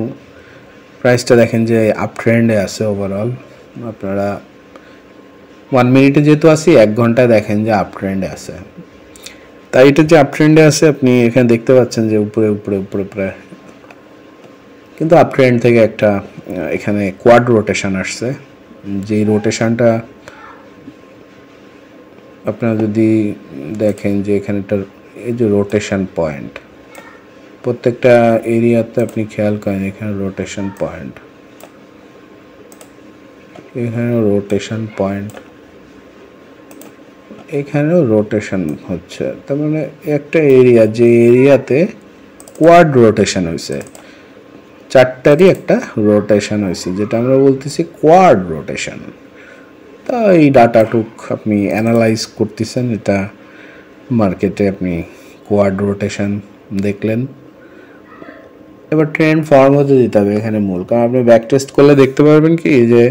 প্রাইসটা দেখেন যে আপ ট্রেন্ডে আছে ওভারঅল। আপনারা 1 মিনিটে যেহেতু আসি, 1 ঘন্টায় দেখেন যে আপ ট্রেন্ডে আছে, তাই এটা যে আপ ট্রেন্ডে আছে আপনি এখানে দেখতে পাচ্ছেন যে উপরে উপরে উপরে উপরে, কিন্তু আপ ট্রেন্ড থেকে একটা এখানে কোয়াড রোটেশন আসছে, যেই রোটেশনটা আপনারা যদি দেখেন যে এখানে একটা এই যে রোটেশন পয়েন্ট, প্রত্যেকটা এরিয়াতে আপনি খেয়াল করেন এখানে রোটেশন পয়েন্ট, এখানেও রোটেশন পয়েন্ট, এখানেও রোটেশন হচ্ছে, তার মানে একটা এরিয়া, যে এরিয়াতে কোয়াড রোটেশন হয়েছে, চারটারই একটা রোটেশন হয়েছে, যেটা আমরা বলতেছি কোয়াড রোটেশন। তা এই ডাটাটুক আপনি অ্যানালাইজ করতেছেন, এটা মার্কেটে আপনি কোয়াড রোটেশন দেখলেন, এবার ট্রেন্ড ফর্ম হতে দিতে হবে এখানে মূল, কারণ আপনি ব্যাক টেস্ট করলে দেখতে পারবেন কি যে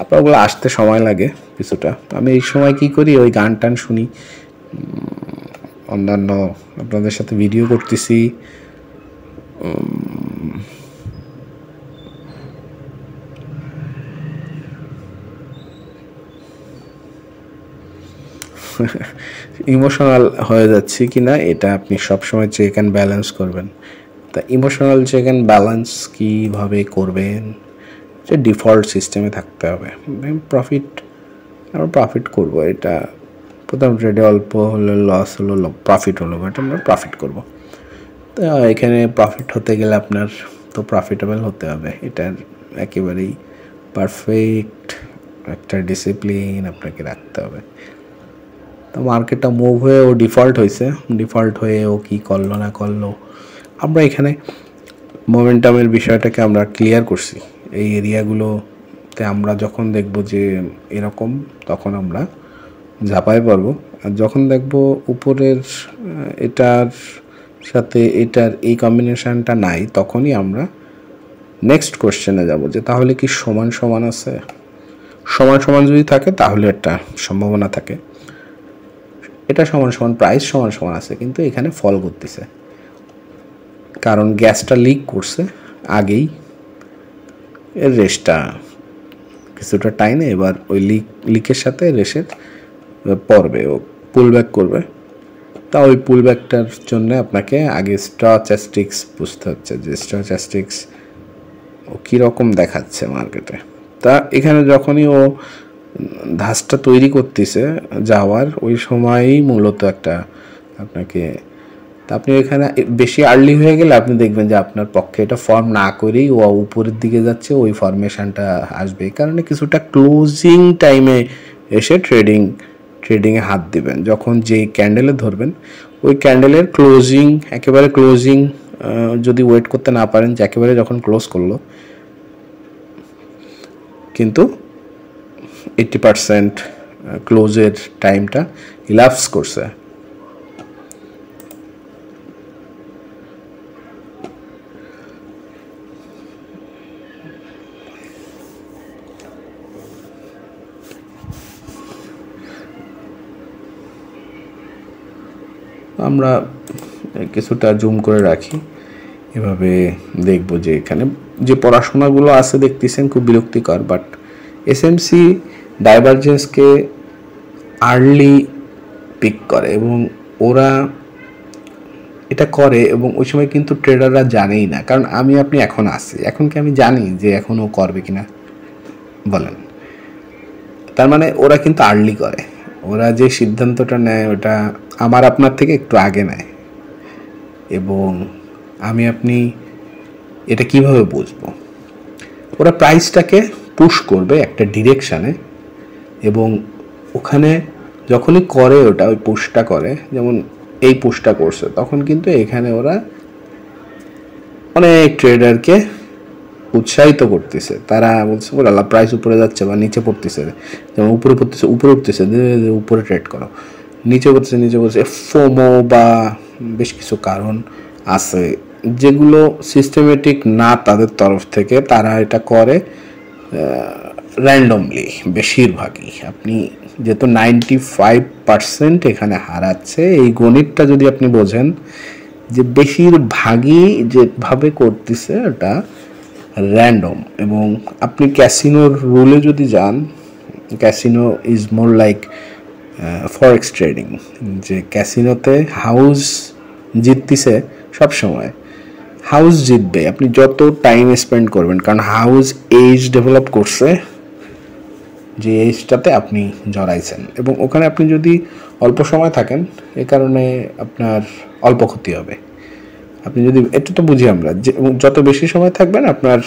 আপনার ওগুলো আসতে সময় লাগে কিছুটা। আমি এই সময় কি করি, ওই গান টান শুনি, অন্যান্য আপনাদের সাথে ভিডিও করতেছি, ইমোশনাল হয়ে যাচ্ছি কি না এটা আপনি সবসময় চেক অ্যান্ড ব্যালেন্স করবেন। তা ইমোশনাল চেক অ্যান্ড ব্যালেন্স কীভাবে করবেন, যে ডিফল্ট সিস্টেমে থাকতে হবে, আমরা প্রফিট করবো, এটা প্রথম ট্রেডে অল্প হলো লস হলো, প্রফিট হলো, বাট আমরা প্রফিট করবো। তো এখানে প্রফিট হতে গেলে আপনার তো প্রফিটেবল হতে হবে, এটার একেবারেই পারফেক্ট একটা ডিসিপ্লিন আপনাকে রাখতে হবে। তো মার্কেটটা মুভ হয়ে ও ডিফল্ট হয়েছে, ডিফল্ট হয়ে ও কী করলো না করলো, আমরা এখানে মোমেন্টামের বিষয়টাকে আমরা ক্লিয়ার করছি। এই এরিয়াগুলোতে আমরা যখন দেখব যে এরকম, তখন আমরা ঝাঁপায় পড়বো। আর যখন দেখবো উপরের এটার সাথে এটার এই কম্বিনেশনটা নাই, তখনই আমরা নেক্সট কোশ্চেনে যাব যে তাহলে কি সমান সমান আছে। সমান সমান যদি থাকে তাহলে একটা সম্ভাবনা থাকে, এটা সমান সমান প্রাইস সমান সমান আছে, কিন্তু এখানে ফল করতেছে কারণ গ্যাসটা লিক করছে আগেই, এর রেসটা কিছুটা টাইনে এবার ওই লিকের সাথে রেসের পড়বে, ও পুল ব্যাক করবে। তা ওই পুল ব্যাকটার জন্য আপনাকে আগে স্ট্যাটিস্টিক্স বুঝতে হচ্ছে যে স্ট্যাটিস্টিক্স ও কীরকম দেখাচ্ছে মার্কেটে। তা এখানে যখনই ও ধাঁচটা তৈরি করতেছে যাওয়ার, ওই সময়ই মূলত একটা আপনাকে, তা আপনি এখানে বেশি আর্লি হয়ে গেলে আপনি দেখবেন যে আপনার পক্ষে এটা ফর্ম না করেই ও উপরের দিকে যাচ্ছে, ওই ফরমেশনটা আসবে। এই কারণে কিছুটা ক্লোজিং টাইমে এসে ট্রেডিংয়ে হাত দিবেন। যখন যে ক্যান্ডেলে ধরবেন ওই ক্যান্ডেলের ক্লোজিং, একেবারে ক্লোজিং যদি ওয়েট করতে না পারেন যে একেবারে যখন ক্লোজ করলো, কিন্তু 80% ক্লোজের টাইমটা ইলাপস করছে। আমরা কিছুটা জুম করে রাখি, এভাবে দেখব যে এখানে যে পড়াশোনাগুলো আছে দেখতেছেন খুব বিরক্তিকর, বাট এসএমসি ডাইভারজেন্সকে আর্লি পিক করে এবং ওরা এটা করে, এবং ওই সময় কিন্তু ট্রেডাররা জানেই না। কারণ আমি আপনি এখন আসি, এখন কি আমি জানি যে এখন ও করবে কিনা বলেন? তার মানে ওরা কিন্তু আর্লি করে, ওরা যে সিদ্ধান্তটা নেয় ওটা আমার আপনার থেকে একটু আগে নেয়। এবং আমি আপনি এটা কিভাবে বুঝবো? ওরা প্রাইসটাকে পুশ করবে একটা ডিরেকশানে, এবং ওখানে যখনই করে ওটা, ওই পুশটা করে, যেমন এই পুশটা করছে, তখন কিন্তু এখানে ওরা অনেক ট্রেডারকে উৎসাহিত করতেছে। তারা বলছে ওরা প্রাইস উপরে যাচ্ছে বা নিচে পড়তেছে, যেমন উপরে পড়তেছে, উপরে উঠতেছে, উপরে ট্রেড করো, নিচে পড়তেছে, নিচে পড়তেছে। ফোমো বা বেশ কিছু কারণ আছে যেগুলো সিস্টেমেটিক না তাদের তরফ থেকে, তারা এটা করে র্যান্ডমলি বেশিরভাগই। আপনি যেহেতু 95% এখানে হারাচ্ছে, এই গণিতটা যদি আপনি বোঝেন যে বেশিরভাগই যেভাবে করতেছে ওটা র্যান্ডম। এবং আপনি ক্যাসিনোর রুলে যদি যান, casino is more like forex trading, যে ক্যাসিনোতে হাউস জিততেছে সবসময়, হাউস জিতবে আপনি যত টাইম স্পেন্ড করবেন, কারণ হাউস এজ ডেভেলপ করছে, যে এজটাতে আপনি জড়াইছেন, এবং ওখানে আপনি যদি অল্প সময় থাকেন এ কারণে আপনার অল্প ক্ষতি হবে। আপনি যদি, এটা তো বুঝি আমরা, যে যত বেশি সময় থাকবেন আপনার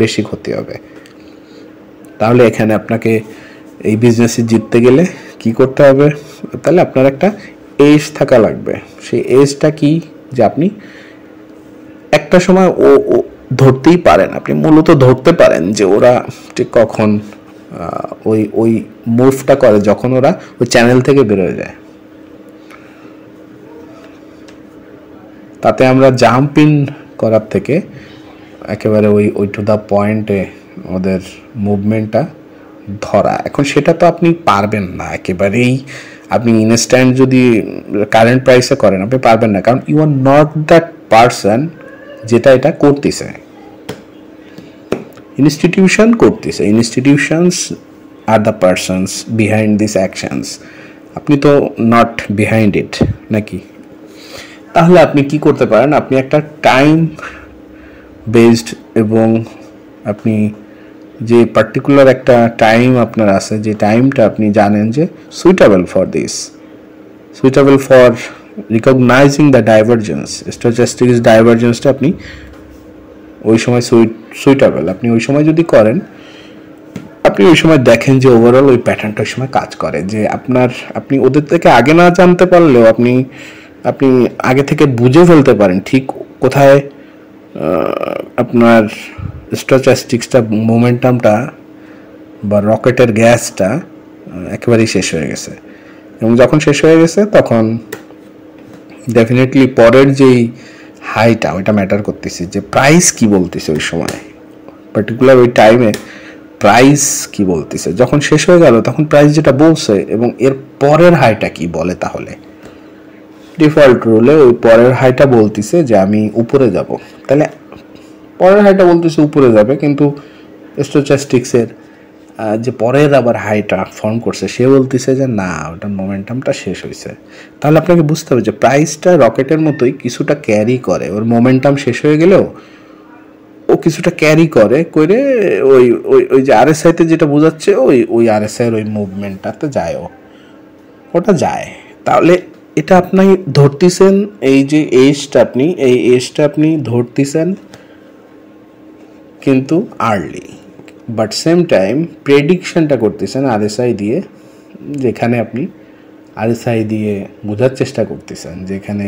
বেশি ক্ষতি হবে। তাহলে এখানে আপনাকে এই বিজনেসে জিততে গেলে কি করতে হবে? তাহলে আপনার একটা এজ থাকা লাগবে। সেই এজটা কি? যে আপনি একটা সময় ও ধরতেই পারেন, আপনি মূলত ধরতে পারেন যে ওরা ঠিক কখন ওই ওই মুভটা করে, যখন ওরা ওই চ্যানেল থেকে বেরোয় যায়। তাতে আমরা জাম্প ইন করার থেকে একেবারে ওই টু দ্য পয়েন্টে ওদের মুভমেন্টটা ধরা। এখন সেটা তো আপনি পারবেন না একেবারেই, আপনি ইনস্ট্যান্ট যদি কারেন্ট প্রাইসে করেন আপনি পারবেন না, কারণ you are not that person যেটা এটা করতেছে। ইনস্টিটিউশন করতেছে, ইনস্টিটিউশনস আর the persons behind this actions, আপনি তো নট বিহাইন্ড ইট নাকি? তাহলে আপনি কি করতে পারেন? আপনি একটা টাইম বেসড, এবং আপনি যে পার্টিকুলার একটা টাইম আপনার আছে, যে টাইমটা আপনি জানেন যে suitable for this, suitable for recognizing the divergence, statistics ডাইভারজেন্সটা আপনি ওই সময় সুইটেবল, আপনি ওই সময় যদি করেন, আপনি ওই সময় দেখেন যে ওভারঅল ওই প্যাটার্নটা ওই সময় কাজ করে, যে আপনি ওদের থেকে আগে না জানতে পারলেও আপনি আগে থেকে বুঝে ফেলতে পারেন ঠিক কোথায় আপনার স্ট্যাটিস্টিক্সটা, মোমেন্টামটা বা রকেটের গ্যাসটা একেবারেই শেষ হয়ে গেছে। এবং যখন শেষ হয়ে গেছে তখন ডেফিনেটলি পরের যেই হাইটা ওইটা ম্যাটার করতেছে, যে প্রাইস কি বলতেছে ওই সময় পার্টিকুলার ওই টাইমে প্রাইস কি বলতেছে। যখন শেষ হয়ে গেল তখন প্রাইস যেটা বলছে এবং এর পরের হাইটা কি বলে, তাহলে ডিফল্ট রুলে ওই পরের হাইটা বলতেছে যে আমি উপরে যাব, তাহলে পরের হাইটা বলতেছে উপরে যাবে, কিন্তু স্টোচাস্টিক্সের যে পরের আবার হাইটা ফর্ম করছে সে বলতেছে যে না, ওটার মোমেন্টামটা শেষ হয়েছে। তাহলে আপনাকে বুঝতে হবে যে প্রাইসটা রকেটের মতোই কিছুটা ক্যারি করে, ওর মোমেন্টাম শেষ হয়ে গেলেও ও কিছুটা ক্যারি করে ওই ওই ওই যে আরএসআইতে যেটা বোঝাচ্ছে ওই আরএসআইয়ের ওই মুভমেন্টটাতে যায়, ওটা যায়। তাহলে এটা আপনি ধরতেছেন, এই যে এজটা আপনি ধরতেছেন কিন্তু আর্লি, বাট সেম টাইম প্রেডিকশনটা করতেছেন আরএসআই দিয়ে, যেখানে আপনি আরএসআই দিয়ে বোঝার চেষ্টা করতেছেন যেখানে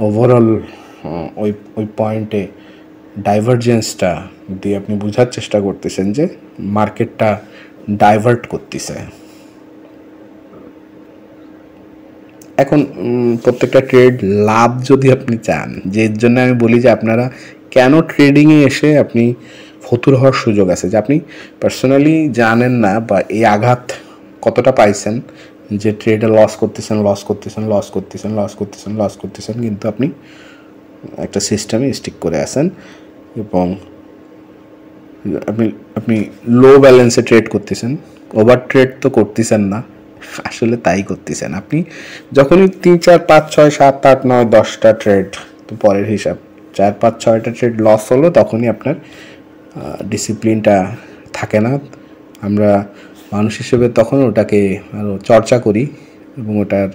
ওভারঅল ওই পয়েন্টে ডাইভারজেন্সটা দিয়ে আপনি বোঝার চেষ্টা করতেছেন যে মার্কেটটা ডাইভার্ট করতেছে। এখন প্রত্যেকটা ট্রেড লাভ যদি আপনি চান, যে জন্য আমি বলি যে আপনারা কেন ট্রেডিংয়ে এসে আপনি ফতুর হওয়ার সুযোগ আছে, যে আপনি পার্সোনালি জানেন না বা এই আঘাত কতটা পাইছেন যে ট্রেডে লস করতেছেন, কিন্তু আপনি একটা সিস্টেমে স্টিক করে আছেন এবং আপনি লো ব্যালেন্সে ট্রেড করতেছেন, ওভার ট্রেড তো করতেছেন না, আসলে তাই করতেছেন। আপনি যখনই 3, 4, 5, 6, 7, 8, 9, 10টা ট্রেড, তো পরের হিসাব 4, 5, 6টা ট্রেড লস হলো, তখনই আপনার ডিসিপ্লিনটা থাকে না। আমরা মানুষ হিসেবে তখন ওটাকে আরও চর্চা করি এবং ওটার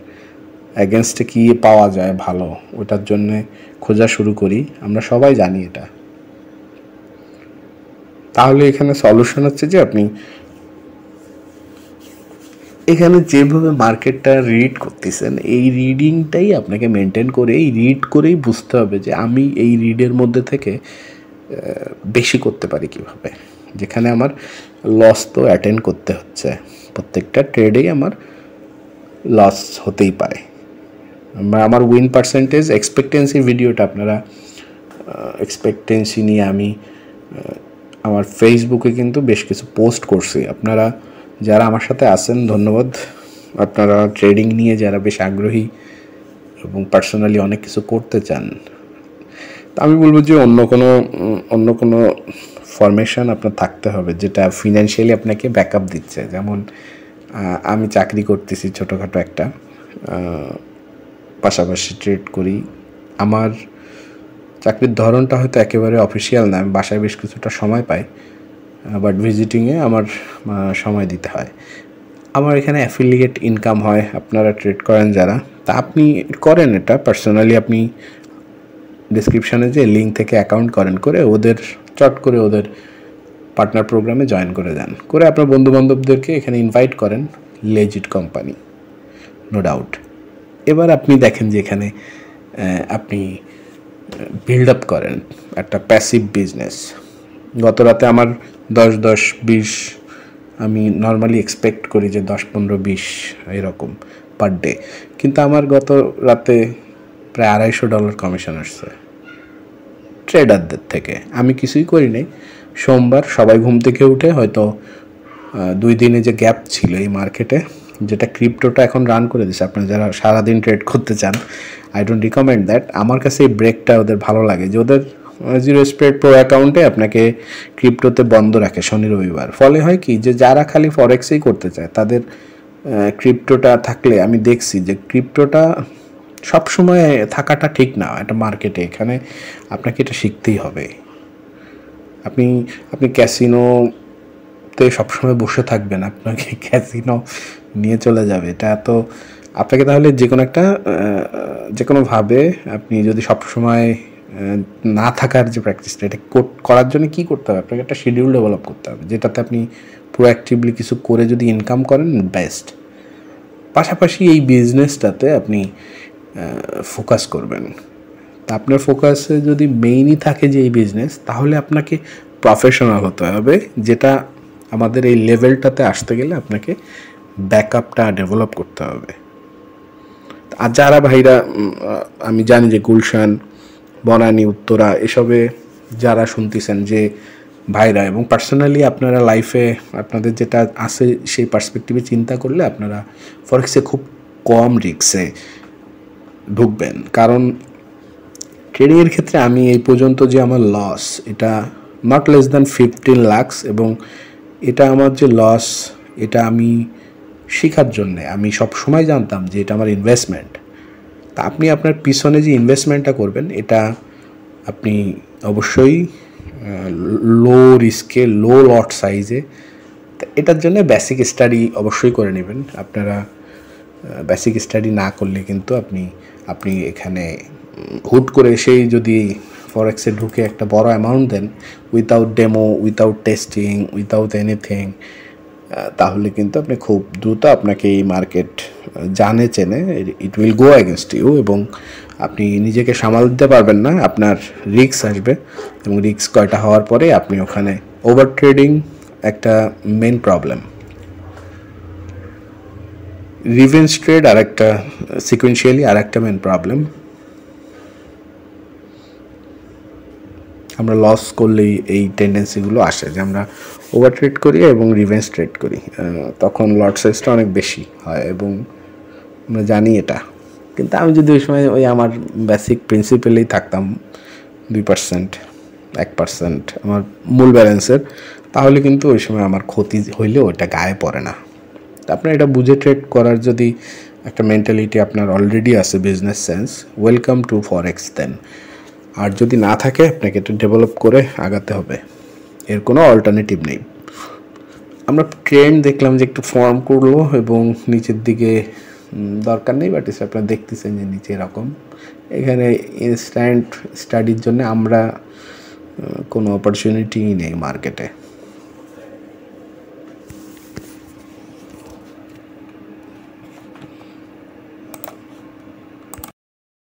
অ্যাগেনস্টে কী পাওয়া যায় ভালো, ওটার জন্যে খোঁজা শুরু করি, আমরা সবাই জানি এটা। তাহলে এখানে সলিউশন হচ্ছে যে আপনি এখানে যেভাবে মার্কেটটা রিড করতেছেন, এই রিডিংটাই আপনাকে মেনটেন করে, এই রিড করেই বুঝতে হবে যে আমি এই রিডের মধ্যে থেকে বেশি করতে পারি কিভাবে, যেখানে আমার লস তো অ্যাটেন্ড করতে হচ্ছে, প্রত্যেকটা ট্রেডেই আমার লস হতেই পারে। আমার উইন পার্সেন্টেজ এক্সপেক্টেন্সি ভিডিওটা আপনারা এক্সপেক্টেন্সি নিয়ে আমি আমার ফেসবুকে কিন্তু বেশ কিছু পোস্ট করছি। আপনারা যারা আমার সাথে আছেন ধন্যবাদ, আপনারা ট্রেডিং নিয়ে যারা বেশ আগ্রহী এবং পার্সোনালি অনেক কিছু করতে চান, তা আমি বলবো যে অন্য কোনো ফরমেশন আপনার থাকতে হবে যেটা ফিনান্সিয়ালি আপনাকে ব্যাকআপ দিচ্ছে। যেমন আমি চাকরি করতেছি ছোটোখাটো একটা, পাশাপাশি ট্রেড করি। আমার চাকরির ধরনটা হয়তো একেবারে অফিসিয়াল না, আমি বাসায় বেশ কিছুটা সময় পাই, বাট ভিজিটিংয়ে আমার সময় দিতে হয়। আমার এখানে অ্যাফিলিয়েট ইনকাম হয়, আপনারা ট্রেড করেন যারা, তা আপনি করেন এটা পার্সোনালি, আপনি ডিসক্রিপশানে যে লিঙ্ক থেকে অ্যাকাউন্ট করেন, করে ওদের চট করে ওদের পার্টনার প্রোগ্রামে জয়েন করে যান, করে আপনার বন্ধুবান্ধবদেরকে এখানে ইনভাইট করেন, লেজিট কোম্পানি নো ডাউট। এবার আপনি দেখেন যে এখানে আপনি বিল্ড আপ করেন একটা প্যাসিভ বিজনেস। গত রাতে আমার 10-20 আমি নর্মালি এক্সপেক্ট করি যে 10-15-20 এরকম পার ডে, কিন্তু আমার গত রাতে প্রায় $250 কমিশন আসছে ট্রেডারদের থেকে। আমি কিছুই করি নাই, সোমবার সবাই ঘুম থেকে উঠে হয়তো 2 দিনে যে গ্যাপ ছিল এই মার্কেটে, যেটা ক্রিপ্টোটা এখন রান করে দিচ্ছে, আপনারা যারা সারাদিন ট্রেড করতে চান আই ডোন্ট রিকমেন্ড দ্যাট। আমার কাছে এই ব্রেকটা ওদের ভালো লাগে যে ওদের জিরো স্প্রেড প্রো অ্যাকাউন্টে আপনাকে ক্রিপ্টোতে বন্ধ রাখে শনি রবিবার। ফলে হয় কি যে যারা খালি ফরেক্সেই করতে চায় তাদের ক্রিপ্টোটা থাকলে, আমি দেখছি যে ক্রিপ্টোটা সবসময় থাকাটা ঠিক না একটা মার্কেটে, এখানে আপনাকে এটা শিখতেই হবে। আপনি ক্যাসিনোতে সবসময় বসে থাকবেন, আপনাকে ক্যাসিনো নিয়ে চলে যাবে, এটা তো আপনাকে তাহলে যে কোনোভাবে আপনি যদি সবসময় না থাকার যে প্র্যাকটিসটা, এটা করার জন্য কী করতে হবে, আপনাকে একটা শিডিউল ডেভেলপ করতে হবে যেটাতে আপনি প্রোঅ্যাক্টিভলি কিছু করে যদি ইনকাম করেন বেস্ট। পাশাপাশি এই বিজনেসটাতে আপনি ফোকাস করবেন। তা আপনার ফোকাসে যদি মেইনই থাকে যে এই বিজনেস, তাহলে আপনাকে প্রফেশনাল হতে হবে, যেটা আমাদের এই লেভেলটাতে আসতে গেলে আপনাকে ব্যাকআপটা ডেভেলপ করতে হবে। আর যারা ভাইরা আমি জানি যে গুলশান, বনানী, উত্তরা এসবে যারা শুনতেছেন যে ভাইরা, এবং পার্সোনালি আপনারা লাইফে আপনাদের যেটা আছে সেই পার্সপেক্টিভে চিন্তা করলে আপনারা ফরেক্সে খুব কম রিস্কে ঢুকবেন। কারণ ট্রেডিংয়ের ক্ষেত্রে আমি এই পর্যন্ত যে আমার লস, এটা নট লেস দ্যান 15 লাখ, এবং এটা আমার যে লস, এটা আমি শেখার জন্যে, আমি সব সময় জানতাম যে এটা আমার ইনভেস্টমেন্ট। তা আপনি আপনার পিছনে যে ইনভেস্টমেন্টটা করবেন, এটা আপনি অবশ্যই লো রিস্কে, লো লট সাইজে, এটার জন্য বেসিক স্টাডি অবশ্যই করে নেবেন। আপনারা বেসিক স্টাডি না করলে কিন্তু আপনি এখানে হুট করে এসেই যদি ফরেক্সে ঢুকে একটা বড় অ্যামাউন্ট দেন without demo, without testing, without anything, তাহলে কিন্তু আপনি খুব দ্রুত আপনাকে এই মার্কেট জানে চেনে it will go against you, এবং আপনি নিজেকে সামাল দিতে পারবেন না। আপনার রিস্ক আসবে, এবং রিস্ক কয়টা হওয়ার পরে আপনি ওখানে ওভার ট্রেডিং একটা মেন প্রবলেম। রিভেঞ্জ ট্রেড আর একটা, সিকুয়েন্সিয়ালি আর একটা মেন প্রবলেম। আমরা লস করলেই এই টেন্ডেন্সিগুলো আসে যে আমরা ওভার ট্রেড করি এবং রিভেঞ্জ ট্রেড করি, তখন লট সাইজটা অনেক বেশি হয় এবং আমরা জানি এটা। কিন্তু আমি যদি ওই সময় ওই আমার বেসিক প্রিন্সিপালেই থাকতাম 2%, 1% আমার মূল ব্যালেন্সের, তাহলে কিন্তু ওই সময় আমার ক্ষতি হইলেও ওইটা গায়ে পড়ে না। আপনার এটা বুঝে ট্রেড করার যদি একটা মেন্টালিটি আপনার অলরেডি আছে, বিজনেস সেন্স, ওয়েলকাম টু ফরেক্স দেন। আর যদি না থাকে, আপনাকে এটা ডেভেলপ করে আগাতে হবে, এর কোনো অল্টারনেটিভ নেই। আমরা ট্রেন্ড দেখলাম যে একটু ফর্ম করলো এবং নিচের দিকে দরকার নেই, বাট এসে আপনারা দেখতেছেন যে নিচে এরকম। এখানে ইনস্ট্যান্ট স্টাডির জন্য আমরা কোনো অপরচুনিটিই নেই মার্কেটে।